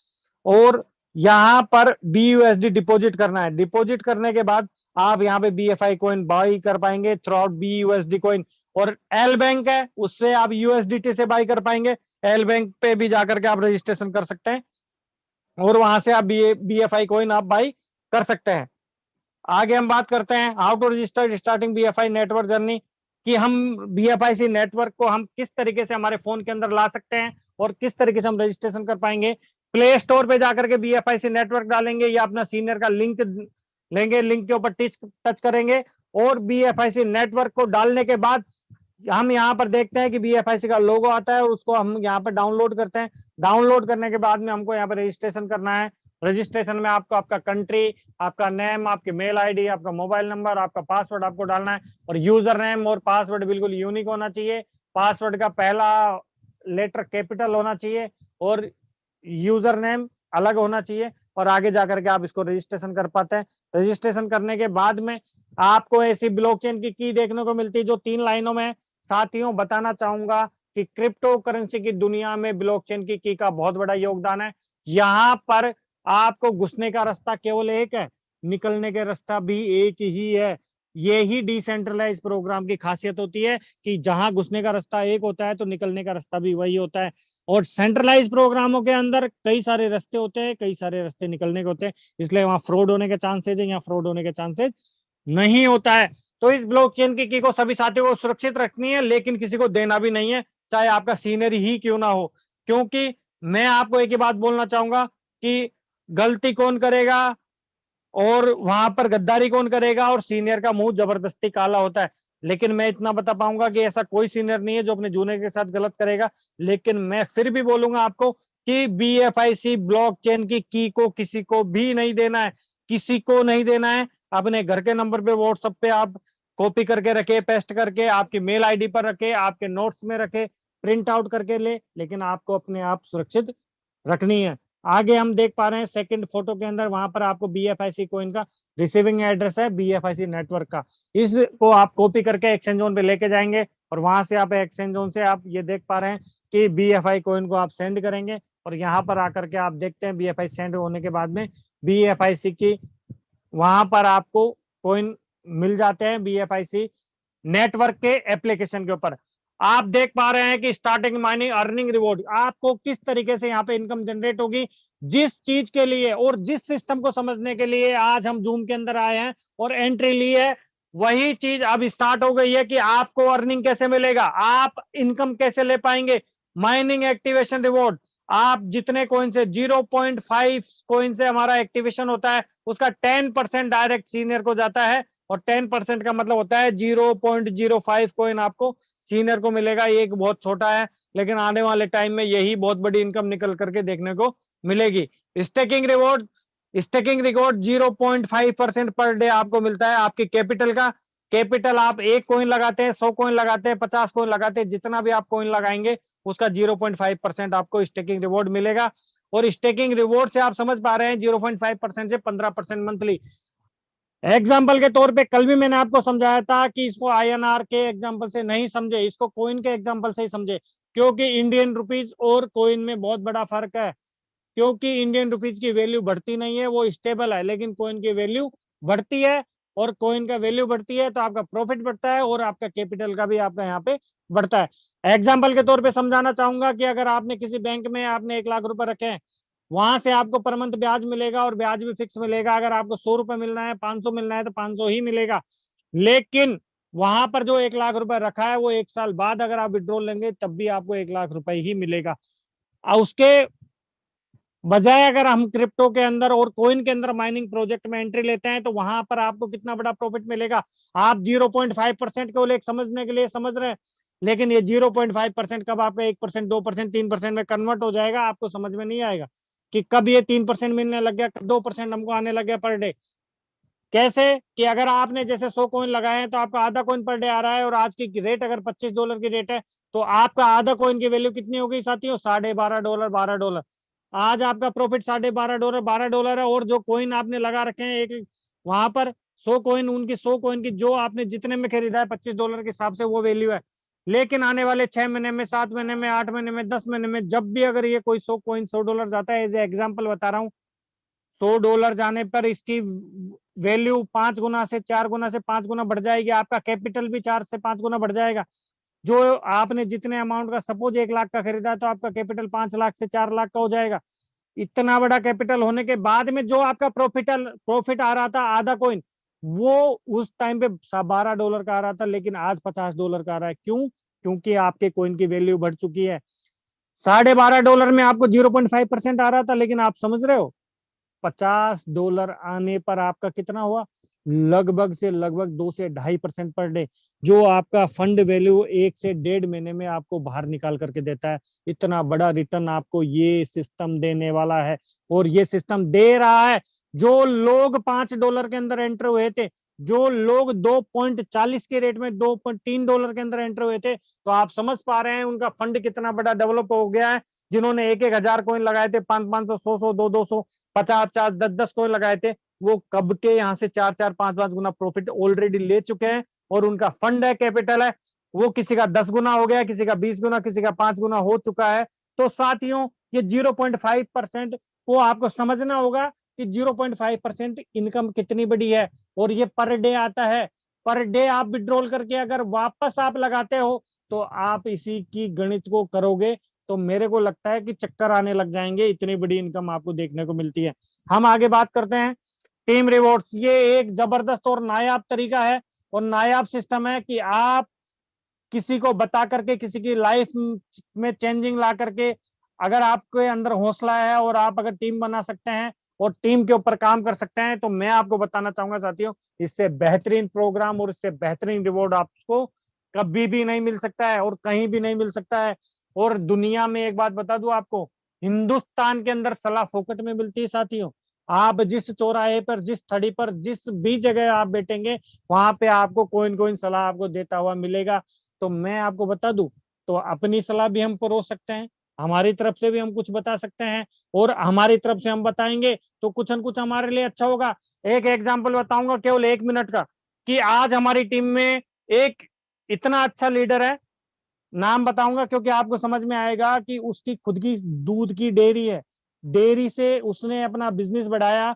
और यहाँ पर बीयूएसडी डिपॉजिट करना है। डिपॉजिट करने के बाद आप यहाँ पे बीएफआई कॉइन बाई कर पाएंगे थ्रू आउट बीयूएसडी कॉइन। और एल बैंक है उससे आप यूएसडीटी से बाई कर पाएंगे। एल बैंक पे भी जाकर के आप रजिस्ट्रेशन कर सकते हैं और वहां से आप बीएफआई कॉइन आप बाई कर सकते हैं। आगे हम बात करते हैं how to register starting BFI network journey, कि हम बीएफआईसी नेटवर्क को हम किस तरीके से हमारे फोन के अंदर ला सकते हैं और किस तरीके से हम रजिस्ट्रेशन कर पाएंगे। प्ले स्टोर पे जाकर के बीएफआईसी नेटवर्क डालेंगे या अपना सीनियर का लिंक लेंगे, लिंक के ऊपर टच करेंगे और बीएफआईसी नेटवर्क को डालने के बाद हम यहाँ पर देखते हैं कि बीएफआईसी का लोगो आता है और उसको हम यहाँ पर डाउनलोड करते हैं। डाउनलोड करने के बाद में हमको यहाँ पर रजिस्ट्रेशन करना है। रजिस्ट्रेशन में आपको आपका कंट्री, आपका नेम, आपके मेल आईडी, आपका मोबाइल नंबर, आपका पासवर्ड आपको डालना है और यूजर नेम और पासवर्ड बिल्कुल यूनिक होना चाहिए। पासवर्ड का पहला लेटर कैपिटल होना चाहिए और यूजर नेम अलग होना चाहिए और आगे जाकर के आप इसको रजिस्ट्रेशन कर पाते हैं। रजिस्ट्रेशन करने के बाद में आपको ऐसी ब्लॉकचेन की देखने को मिलती है जो 3 लाइनों में। साथियों बताना चाहूंगा कि क्रिप्टो करेंसी की दुनिया में ब्लॉकचेन की का बहुत बड़ा योगदान है। यहाँ पर आपको घुसने का रास्ता केवल एक है, निकलने का रास्ता भी एक ही है। ये ही डिसेंट्रलाइज प्रोग्राम की खासियत होती है कि जहां घुसने का रास्ता एक होता है तो निकलने का रास्ता भी वही होता है। और सेंट्रलाइज प्रोग्रामों के अंदर कई सारे रास्ते होते हैं, कई सारे रास्ते निकलने के होते हैं, इसलिए वहां फ्रॉड होने के चांसेज है, यहाँ फ्रॉड होने के चांसेज नहीं होता है। तो इस ब्लॉकचेन की को सभी साथियों को सुरक्षित रखनी है, लेकिन किसी को देना भी नहीं है, चाहे आपका सीनियर ही क्यों ना हो। क्योंकि मैं आपको एक ही बात बोलना चाहूंगा कि गलती कौन करेगा और वहां पर गद्दारी कौन करेगा और सीनियर का मुंह जबरदस्ती काला होता है। लेकिन मैं इतना बता पाऊंगा कि ऐसा कोई सीनियर नहीं है जो अपने जूनियर के साथ गलत करेगा। लेकिन मैं फिर भी बोलूंगा आपको कि बीएफआईसी ब्लॉकचेन की को किसी को भी नहीं देना है, किसी को नहीं देना है। अपने घर के नंबर पे व्हाट्सएप पे आप कॉपी करके रखे, पेस्ट करके आपकी मेल आईडी पर रखे, आपके नोट्स में रखे, प्रिंट आउट करके ले, लेकिन आपको अपने आप सुरक्षित रखनी है। आगे हम देख पा रहे हैं सेकंड फोटो के अंदर, वहां पर आपको BFIC कोइन का रिसीविंग एड्रेस है BFIC नेटवर्क का। इसको आप कॉपी करके एक्सचेंज जोन पे लेके जाएंगे और वहां से आप एक्सचेंज जोन से आप ये देख पा रहे हैं कि BFI कोइन को आप सेंड करेंगे और यहाँ पर आकर के आप देखते हैं BFI सेंड होने के बाद में BFIC की वहां पर आपको कोइन मिल जाते हैं BFIC नेटवर्क के एप्लीकेशन के ऊपर। आप देख पा रहे हैं कि स्टार्टिंग माइनिंग अर्निंग रिवॉर्ड आपको किस तरीके से यहाँ पे इनकम जनरेट होगी, जिस चीज के लिए और जिस सिस्टम को समझने के लिए आज हम जूम के अंदर आए हैं और एंट्री ली है, वही चीज अब स्टार्ट हो गई है कि आपको अर्निंग कैसे मिलेगा, आप इनकम कैसे ले पाएंगे। माइनिंग एक्टिवेशन रिवॉर्ड, आप जितने कोइन से 0.5 कोइन से हमारा एक्टिवेशन होता है उसका 10% डायरेक्ट सीनियर को जाता है और 10% का मतलब होता है 0.05 कोइन आपको सीनियर को मिलेगा। ये एक बहुत छोटा है, लेकिन आने वाले टाइम में यही बहुत बड़ी इनकम निकल करके देखने को मिलेगी। Staking reward, staking reward 0.5% per day आपको मिलता है आपकी कैपिटल का। कैपिटल आप 1 कोइन लगाते हैं, 100 कोइन लगाते हैं, 50 कोइन लगाते हैं, जितना भी आप कोइन लगाएंगे उसका 0.5% आपको स्टेकिंग रिवॉर्ड मिलेगा। और स्टेकिंग रिवॉर्ड से आप समझ पा रहे हैं 0.5% से 15% मंथली। एग्जाम्पल के तौर पे कल भी मैंने आपको समझाया था कि इसको INR के एग्जाम्पल से नहीं समझे, इसको कोइन के एग्जाम्पल से ही समझे, क्योंकि इंडियन रुपीज और कोइन में बहुत बड़ा फर्क है। क्योंकि इंडियन रुपीज की वैल्यू बढ़ती नहीं है, वो स्टेबल है, लेकिन कोइन की वैल्यू बढ़ती है और कोइन का वैल्यू बढ़ती है तो आपका प्रॉफिट बढ़ता है और आपका कैपिटल का भी आपका यहाँ पे बढ़ता है। एग्जाम्पल के तौर पे समझाना चाहूंगा कि अगर आपने किसी बैंक में आपने 1 लाख रुपए रखे हैं, वहां से आपको पर मंथ ब्याज मिलेगा और ब्याज भी फिक्स मिलेगा। अगर आपको 100 रुपए मिलना है, 500 मिलना है तो 500 ही मिलेगा। लेकिन वहां पर जो 1 लाख रुपए रखा है वो 1 साल बाद अगर आप विड्रॉल लेंगे तब भी आपको 1 लाख रुपए ही मिलेगा। उसके बजाय अगर हम क्रिप्टो के अंदर और कोइन के अंदर माइनिंग प्रोजेक्ट में एंट्री लेते हैं तो वहां पर आपको कितना बड़ा प्रॉफिट मिलेगा। आप 0.5% को लेकर समझने के लिए समझ रहे हैं, लेकिन ये 0.5% कब आपका 1%, 2%, 3% में कन्वर्ट हो जाएगा आपको समझ में नहीं आएगा कि कब ये 3% मिलने लग गया, कब 2% हमको आने लग गया पर डे। कैसे कि अगर आपने जैसे 100 कोइन लगाए हैं तो आपका आधा कोइन पर डे आ रहा है और आज की रेट अगर $25 की रेट है तो आपका आधा कोइन की वैल्यू कितनी होगी साथियों, $12.5, $12। आज आपका प्रॉफिट $12.5, $12 है। और जो कोइन आपने लगा रखे हैं एक वहां पर 100 कोइन, उनकी 100 कोइन की जो आपने जितने में खरीदा है $25 के हिसाब से वो वैल्यू है। लेकिन आने वाले 6 महीने में, 7 महीने में, 8 महीने में, 10 महीने में जब भी अगर ये कोई 100 कोइन $100 जाता है, एज ए एग्जाम्पल बता रहा हूँ, $100 जाने पर इसकी वैल्यू 5 गुना से 4 गुना से 5 गुना बढ़ जाएगी। आपका कैपिटल भी 4 से 5 गुना बढ़ जाएगा। जो आपने जितने अमाउंट का सपोज 1 लाख का खरीदा तो आपका कैपिटल 5 लाख से 4 लाख का हो जाएगा। इतना बड़ा कैपिटल होने के बाद में जो आपका प्रॉफिट आ रहा था आधा कोइन, वो उस टाइम पे $12 का आ रहा था, लेकिन आज $50 का आ रहा है। क्यों? क्योंकि आपके कोइन की वैल्यू बढ़ चुकी है। $12.5 में आपको 0.5% आ रहा था, लेकिन आप समझ रहे हो $50 आने पर आपका कितना हुआ, लगभग से लगभग 2 से 2.5% पर डे, जो आपका फंड वैल्यू 1 से 1.5 महीने में आपको बाहर निकाल करके देता है। इतना बड़ा रिटर्न आपको ये सिस्टम देने वाला है और ये सिस्टम दे रहा है। जो लोग $5 के अंदर एंटर हुए थे, जो लोग 2.40 के रेट में $2.3 के अंदर एंटर हुए थे, तो आप समझ पा रहे हैं उनका फंड कितना बड़ा डेवलप हो गया है। जिन्होंने 1,000 कोइन लगाए थे, 500, 100, 200, 50, 50, 10 कोइन लगाए थे, वो कब के यहाँ से 4, 5 गुना प्रॉफिट ऑलरेडी ले चुके हैं और उनका फंड है, कैपिटल है, वो किसी का 10 गुना हो गया, किसी का 20 गुना, किसी का 5 गुना हो चुका है। तो साथियों ये 0.5% को आपको समझना होगा कि 0.5% इनकम कितनी बड़ी है और ये पर डे आता है। पर डे आप विड्रॉल करके अगर वापस आप लगाते हो तो आप इसी की गणित को करोगे तो मेरे को लगता है कि चक्कर आने लग जाएंगे, इतनी बड़ी इनकम आपको देखने को मिलती है। हम आगे बात करते हैं टीम रिवॉर्ड्स। ये एक जबरदस्त और नायाब तरीका है और नायाब सिस्टम है कि आप किसी को बता करके किसी की लाइफ में चेंजिंग ला करके, अगर आपके अंदर हौसला है और आप अगर टीम बना सकते हैं और टीम के ऊपर काम कर सकते हैं, तो मैं आपको बताना चाहूंगा साथियों, इससे बेहतरीन प्रोग्राम और इससे बेहतरीन रिवॉर्ड आपको कभी भी नहीं मिल सकता है और कहीं भी नहीं मिल सकता है। और दुनिया में एक बात बता दूं आपको, हिंदुस्तान के अंदर सलाह फोकट में मिलती है साथियों। आप जिस चौराहे पर, जिस थड़ी पर, जिस भी जगह आप बैठेंगे, वहां पे आपको कोई न कोई सलाह आपको देता हुआ मिलेगा। तो मैं आपको बता दूं, तो अपनी सलाह भी हम परोस सकते हैं, हमारी तरफ से भी हम कुछ बता सकते हैं, और हमारी तरफ से हम बताएंगे तो कुछ न कुछ हमारे लिए अच्छा होगा। एक एग्जाम्पल बताऊंगा केवल 1 मिनट का, कि आज हमारी टीम में एक इतना अच्छा लीडर है, नाम बताऊंगा क्योंकि आपको समझ में आएगा कि उसकी खुद की दूध की डेयरी है, डेयरी से उसने अपना बिजनेस बढ़ाया।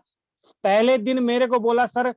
पहले दिन मेरे को बोला, सर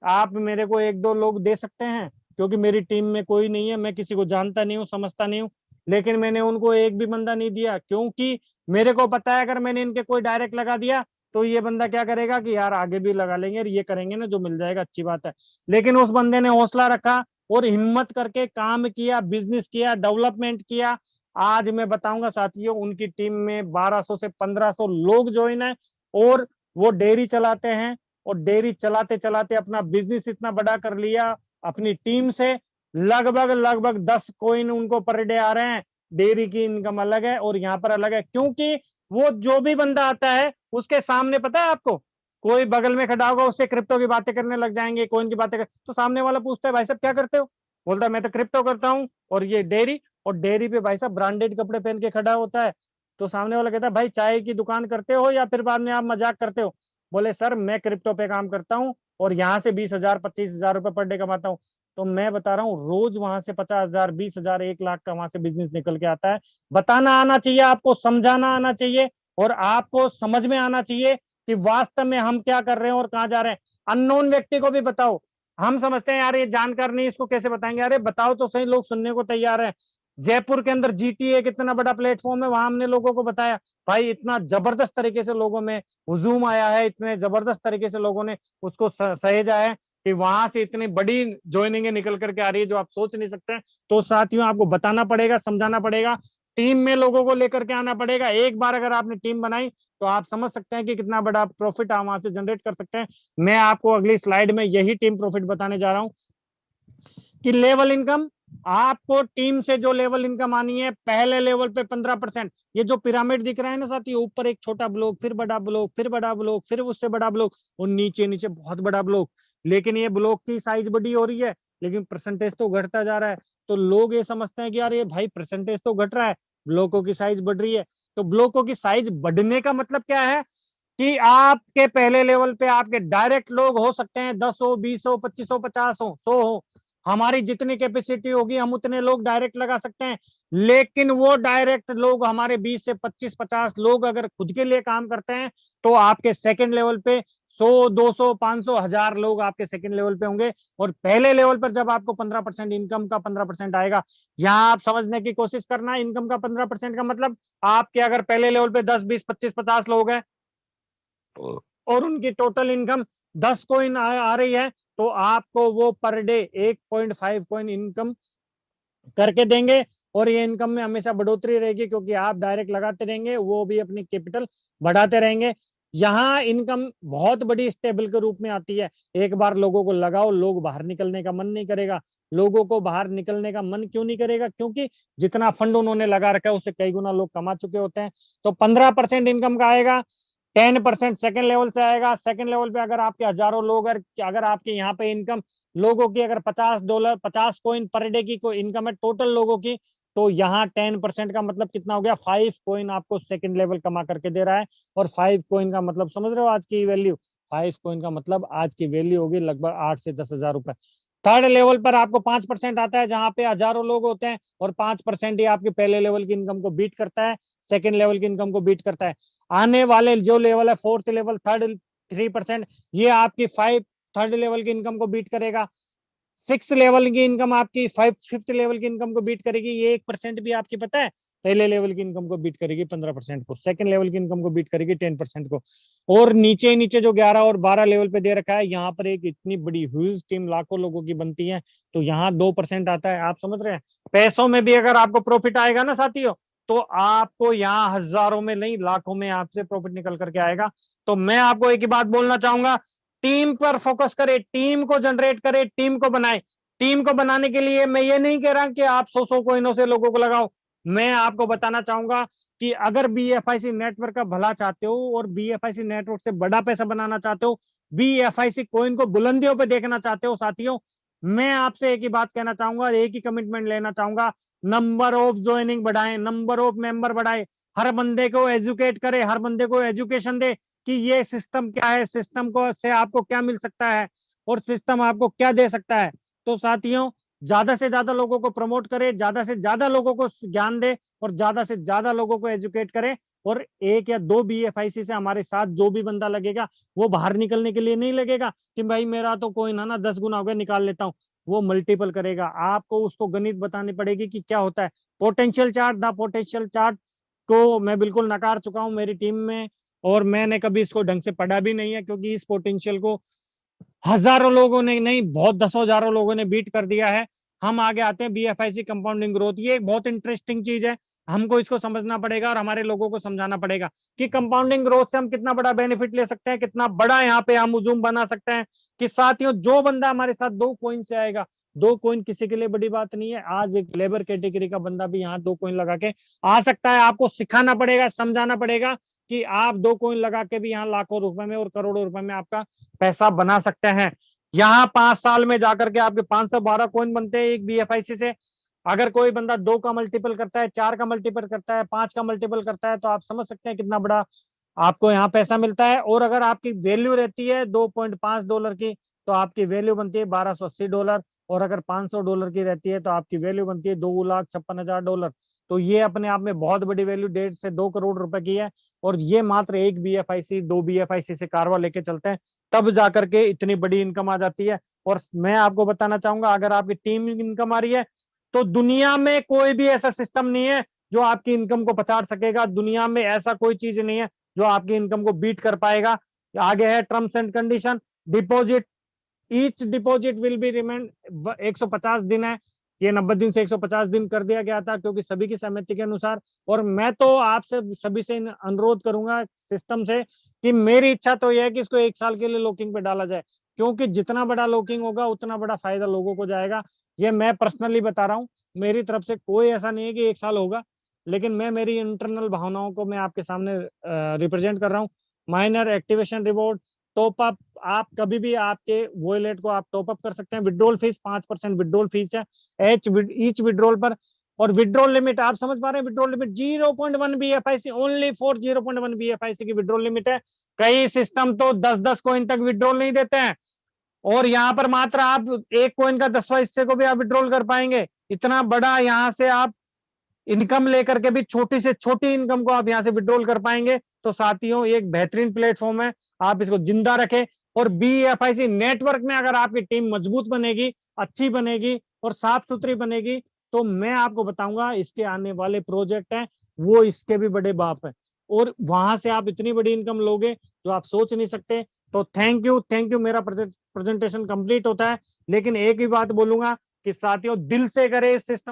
आप मेरे को 1-2 लोग दे सकते हैं, क्योंकि मेरी टीम में कोई नहीं है, मैं किसी को जानता नहीं हूँ, समझता नहीं हूँ। लेकिन मैंने उनको एक भी बंदा नहीं दिया, क्योंकि मेरे को पता है अगर मैंने इनके कोई डायरेक्ट लगा दिया तो ये बंदा क्या करेगा कि यार आगे भी लगा लेंगे और ये करेंगे ना, जो मिल जाएगा अच्छी बात है। लेकिन उस बंदे ने हौसला रखा और हिम्मत करके काम किया, बिजनेस किया, डेवलपमेंट किया। आज मैं बताऊंगा साथियों, उनकी टीम में 1200 से 1500 लोग ज्वाइन है, और वो डेयरी चलाते हैं, और डेयरी चलाते चलाते अपना बिजनेस इतना बड़ा कर लिया अपनी टीम से। लगभग लगभग 10 कॉइन उनको पर डे आ रहे हैं। डेयरी की इनकम अलग है और यहाँ पर अलग है, क्योंकि वो जो भी बंदा आता है उसके सामने, पता है आपको, कोई बगल में खड़ा होगा, उससे क्रिप्टो की बातें करने लग जाएंगे, कॉइन की बातें कर, तो सामने वाला पूछता है भाई साहब क्या करते हो, बोलता है मैं तो क्रिप्टो करता हूँ और ये डेयरी। और डेयरी पे भाई साहब ब्रांडेड कपड़े पहन के खड़ा होता है, तो सामने वाला कहता है भाई चाय की दुकान करते हो या फिर बाद में आप मजाक करते हो, बोले सर मैं क्रिप्टो पे काम करता हूँ और यहाँ से 20,000 25,000 रुपए पर डे कमाता हूँ। तो मैं बता रहा हूँ रोज वहां से 50,000 20,000 1 लाख का वहां से बिजनेस निकल के आता है। बताना आना चाहिए आपको, समझाना आना चाहिए, और आपको समझ में आना चाहिए कि वास्तव में हम क्या कर रहे हैं और कहाँ जा रहे हैं। अननोन व्यक्ति को भी बताओ, हम समझते हैं यार ये जानकार नहीं, इसको कैसे बताएंगे, अरे बताओ तो सही, लोग सुनने को तैयार है। जयपुर के अंदर जीटीए कितना बड़ा प्लेटफॉर्म है, वहां हमने लोगों को बताया, भाई इतना जबरदस्त तरीके से लोगों में हुजूम आया है, इतने जबरदस्त तरीके से लोगों ने उसको सहेजा है कि वहां से इतनी बड़ी ज्वाइनिंग निकल करके आ रही है जो आप सोच नहीं सकते। तो साथियों आपको बताना पड़ेगा, समझाना पड़ेगा, टीम में लोगों को लेकर के आना पड़ेगा। एक बार अगर आपने टीम बनाई तो आप समझ सकते हैं कि कितना बड़ा प्रॉफिट आप वहां से जनरेट कर सकते हैं। मैं आपको अगली स्लाइड में यही टीम प्रॉफिट बताने जा रहा हूं कि लेवल इनकम, आपको टीम से जो लेवल इनकम आनी है, पहले लेवल पे 15%। ये जो पिरामिड दिख रहा है ना साथी, ऊपर एक छोटा ब्लॉक, फिर बड़ा ब्लॉक, फिर बड़ा ब्लॉक, फिर उससे बड़ा ब्लॉक, और नीचे नीचे बहुत बड़ा ब्लॉक। लेकिन ये ब्लॉक की साइज बड़ी हो रही है लेकिन परसेंटेज तो घटता जा रहा है। तो लोग ये समझते हैं कि यार ये भाई परसेंटेज तो घट रहा है, ब्लॉकों की साइज बढ़ रही है। तो ब्लॉकों की साइज बढ़ने का मतलब क्या है कि आपके पहले लेवल पे आपके डायरेक्ट लोग हो सकते हैं 10 हो, 20 हो, 25 हो, 50 हो, 100 हो। हमारी जितनी कैपेसिटी होगी हम उतने लोग डायरेक्ट लगा सकते हैं। लेकिन वो डायरेक्ट लोग हमारे 20 से 25-50 लोग अगर खुद के लिए काम करते हैं तो आपके सेकंड लेवल पे 100 200 500 1000 लोग आपके सेकंड लेवल पे होंगे। और पहले लेवल पर जब आपको 15% इनकम का 15% आएगा, यहाँ आप समझने की कोशिश करना, इनकम का 15% का मतलब आपके अगर पहले लेवल पे 10 20 25 50 लोग हैं और उनकी टोटल इनकम 10 कॉइन आ रही है, तो आपको वो पर डे 1.5 कॉइन इनकम करके देंगे। और ये इनकम में हमेशा बढ़ोतरी रहेगी क्योंकि आप डायरेक्ट लगाते रहेंगे, वो भी अपनी कैपिटल बढ़ाते रहेंगे। यहाँ इनकम बहुत बड़ी स्टेबल के रूप में आती है। एक बार लोगों को लगाओ, लोग बाहर निकलने का मन नहीं करेगा। लोगों को बाहर निकलने का मन क्यों नहीं करेगा? क्योंकि जितना फंड उन्होंने लगा रखा है उससे कई गुना लोग कमा चुके होते हैं। तो 15% इनकम का आएगा, 10% सेकंड लेवल से आएगा। सेकंड लेवल पे अगर आपके हजारों लोग, अगर आपके यहाँ पे इनकम लोगों की अगर $50 50 कॉइन पर डे की कोई इनकम है टोटल लोगों की, तो यहाँ 10% का मतलब कितना हो गया? 5 कॉइन आपको सेकंड लेवल कमा करके दे रहा है। और 5 कॉइन का मतलब समझ रहे हो आज की वैल्यू? 5 कॉइन का मतलब आज की वैल्यू होगी लगभग 8 से 10,000 रुपए। थर्ड लेवल पर आपको 5% आता है जहां पे हजारों लोग होते हैं, और 5% ही आपके पहले लेवल की इनकम को बीट करता है, सेकंड लेवल की इनकम को बीट करता है। आने वाले जो लेवल है फोर्थ लेवल, थर्ड 3%, ये आपकी 5 थर्ड लेवल की इनकम को बीट करेगा। सिक्स लेवल की इनकम आपकी फिफ्थ लेवल की इनकम को बीट करेगी। ये 1% भी आपकी पता है पहले लेवल की इनकम को बीट करेगी 15% को, सेकंड लेवल की इनकम को बीट करेगी 10% को। और नीचे नीचे जो 11 और 12 लेवल पे दे रखा है, यहाँ पर एक इतनी बड़ी ह्यूज टीम लाखों लोगों की बनती है, तो यहाँ 2% आता है। आप समझ रहे हैं? पैसों में भी अगर आपको प्रॉफिट आएगा ना साथियों, तो आपको यहाँ हजारों में नहीं लाखों में आपसे प्रॉफिट निकल करके आएगा। तो मैं आपको एक ही बात बोलना चाहूंगा, टीम पर फोकस करे, टीम को जनरेट करे, टीम को बनाए। टीम को बनाने के लिए मैं ये नहीं कह रहा कि आप 100 कोइनों से लोगों को लगाओ। मैं आपको बताना चाहूंगा कि अगर बीएफआईसी नेटवर्क का भला चाहते हो और बीएफआईसी नेटवर्क से बड़ा पैसा बनाना चाहते हो, बीएफआईसी कोइन को बुलंदियों पे देखना चाहते हो साथियों, मैं आपसे एक ही बात कहना चाहूंगा और एक ही कमिटमेंट लेना चाहूंगा, नंबर ऑफ ज्वाइनिंग बढ़ाएं, नंबर ऑफ मेंबर बढ़ाएं, हर बंदे को एजुकेट करे, हर बंदे को एजुकेशन दे कि ये सिस्टम क्या है, सिस्टम को से आपको क्या मिल सकता है और सिस्टम आपको क्या दे सकता है। तो साथियों, ज्यादा से ज्यादा लोगों को प्रमोट करे, ज्यादा से ज्यादा लोगों को ज्ञान दे और ज्यादा से ज्यादा लोगों को एजुकेट करे। और एक या दो बीएफआईसी से हमारे साथ जो भी बंदा लगेगा, वो बाहर निकलने के लिए नहीं लगेगा कि भाई मेरा तो कोई ना 10 गुना हो गया, निकाल लेता हूँ। वो मल्टीपल करेगा, आपको उसको गणित बतानी पड़ेगी कि क्या होता है potential chart. The potential chart को मैं बिल्कुल नकार चुका हूं मेरी टीम में, और मैंने कभी इसको ढंग से पढ़ा भी नहीं है, क्योंकि इस पोटेंशियल को हजारों लोगों ने नहीं, बहुत दसों हजारों लोगों ने बीट कर दिया है। हम आगे आते हैं बीएफआईसी कंपाउंडिंग ग्रोथ, ये एक बहुत इंटरेस्टिंग चीज है। हमको इसको समझना पड़ेगा और हमारे लोगों को समझाना पड़ेगा कि कंपाउंडिंग ग्रोथ से हम कितना बड़ा बेनिफिट ले सकते हैं, कितना बड़ा यहाँ पे हम जूम बना सकते हैं। कि साथियों, जो बंदा हमारे साथ 2 कॉइन से आएगा, 2 कॉइन किसी के लिए बड़ी बात नहीं है। आज एक लेबर कैटेगरी का बंदा भी यहाँ 2 कॉइन लगा के आ सकता है। आपको सिखाना पड़ेगा, समझाना पड़ेगा कि आप 2 कॉइन लगा के भी यहाँ लाखों रुपए में और करोड़ों रुपए में आपका पैसा बना सकते हैं। यहाँ 5 साल में जाकर के आपके 512 कॉइन बनते हैं एक बीएफआईसी से। अगर कोई बंदा 2 का मल्टीपल करता है, 4 का मल्टीपल करता है, 5 का मल्टीपल करता है, तो आप समझ सकते हैं कितना बड़ा आपको यहाँ पैसा मिलता है। और अगर आपकी वैल्यू रहती है $2.5 की, तो आपकी वैल्यू बनती है $1280। और अगर $500 की रहती है, तो आपकी वैल्यू बनती है $2,56,000। तो ये अपने आप में बहुत बड़ी वैल्यू, 1.5 से 2 करोड़ रुपए की है। और ये मात्र एक बीएफआईसी, 2 बीएफआईसी से कारवा लेके चलते हैं, तब जाकर के इतनी बड़ी इनकम आ जाती है। और मैं आपको बताना चाहूंगा, अगर आपकी टीम इनकम आ रही है, तो दुनिया में कोई भी ऐसा सिस्टम नहीं है जो आपकी इनकम को पछाड़ सकेगा। दुनिया में ऐसा कोई चीज नहीं है जो आपकी इनकम को बीट कर पाएगा। आगे है terms and condition. Deposit, each deposit will be remained, 150 दिन है। ये 90 दिन से 150 दिन कर दिया गया था, क्योंकि सभी की सहमति के अनुसार। और मैं तो आपसे सभी से अनुरोध करूंगा सिस्टम से कि मेरी इच्छा तो यह है कि इसको 1 साल के लिए लॉकिंग पे डाला जाए, क्योंकि जितना बड़ा लॉकिंग होगा उतना बड़ा फायदा लोगों को जाएगा। ये मैं पर्सनली बता रहा हूँ, मेरी तरफ से कोई ऐसा नहीं है कि 1 साल होगा, लेकिन मैं मेरी इंटरनल भावनाओं को मैं आपके सामने रिप्रेजेंट कर रहा हूँ। Minor activation reward, top up, आप कभी भी आपके वॉलेट को आप टॉप अप कर सकते हैं। विड्रॉल फीस 5% विड्रॉल फीस है ईच विड्रॉल पर। और विड्रॉल लिमिट आप समझ पा रहे हैं, विड्रॉल लिमिट 0.1 बीएफआईसी, ओनली फॉर 0.1 बीएफआईसी की विड्रॉल लिमिट है। कई सिस्टम तो 10-10 कॉइन तक विड्रॉल नहीं देते हैं, और यहाँ पर मात्र आप 1 कॉइन का 10वां हिस्से को भी आप विड्रॉल कर पाएंगे। इतना बड़ा यहाँ से आप इनकम लेकर के भी छोटी से छोटी इनकम को आप यहाँ से विड्रॉल कर पाएंगे। तो साथियों, ये एक बेहतरीन प्लेटफॉर्म है, आप इसको जिंदा रखें। और बीएफआईसी नेटवर्क में अगर आपकी टीम मजबूत बनेगी, अच्छी बनेगी और साफ सुथरी बनेगी, तो मैं आपको बताऊंगा इसके आने वाले प्रोजेक्ट हैं वो इसके भी बड़े बाप है। और वहां से आप इतनी बड़ी इनकम लोगे जो आप सोच नहीं सकते। तो थैंक यू, थैंक यू। मेरा प्रेजेंटेशन कंप्लीट होता है, लेकिन एक ही बात बोलूंगा कि साथियों, दिल से करे इस सिस्टम